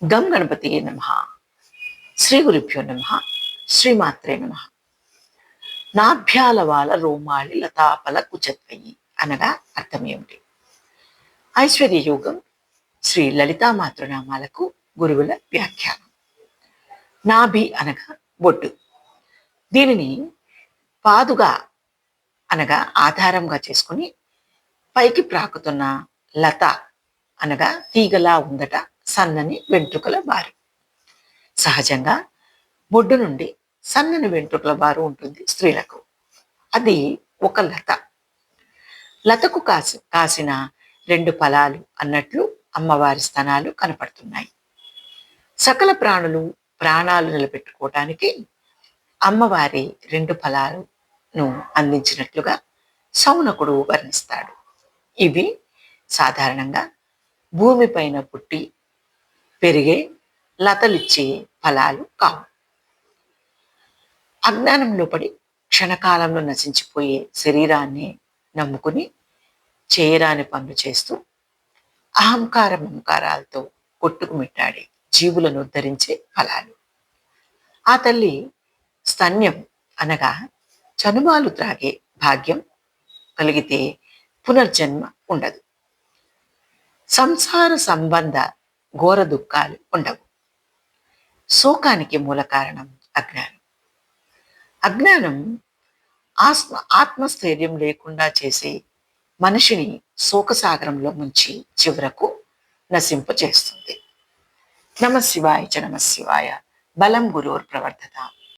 గం గణపతియే నమః. శ్రీ గురుభ్యో నమః. శ్రీమాత్రే నమః. నాభ్యాలవాల రోమాళి లతాపల కుచత్వయి అనగా అర్థం ఏమిటి? ఐశ్వర్య యోగం శ్రీ లలితా మాతృనామాలకు గురువుల వ్యాఖ్యానం. నాభి అనగా బొడ్డు. దీనిని పాదుగా అనగా ఆధారంగా చేసుకుని పైకి ప్రాకుతున్న లత అనగా తీగలా ఉందట సన్నని వెంట్రుకల బారు. సహజంగా బొడ్డు నుండి సన్నని వెంట్రుకల బారు ఉంటుంది స్త్రీలకు. అది ఒక లత. లతకు కాసిన రెండు ఫలాలు అన్నట్లు అమ్మవారి స్తనాలు కనపడుతున్నాయి. సకల ప్రాణాలు నిలబెట్టుకోవటానికి అమ్మవారి రెండు ఫలాలను అందించినట్లుగా శౌనకుడు వర్ణిస్తాడు. ఇవి సాధారణంగా భూమిపైన పుట్టి పెరిగే లతలిచ్చే ఫలాలు కావు. అజ్ఞానంలో పడి క్షణకాలంలో నశించిపోయే శరీరాన్ని నమ్ముకుని చేయరాని పనులు చేస్తూ అహంకార మమకారాలతో కొట్టుకుమిట్టాడే జీవులను ఉద్ధరించే ఫలాలు. ఆ తల్లి స్తన్యం అనగా చనుబాలు త్రాగే భాగ్యం కలిగితే పునర్జన్మ ఉండదు. సంసార సంబంధ ఘోర దుఃఖాలు ఉండవు. శోకానికి మూల కారణం అజ్ఞానం. అజ్ఞానం ఆత్మస్థైర్యం లేకుండా చేసి మనిషిని శోకసాగరంలో ముంచి చివరకు నశింపచేస్తుంది. నమ శివాయ చ నమ శివాయ. బలం గురోర్ ప్రవర్ధత.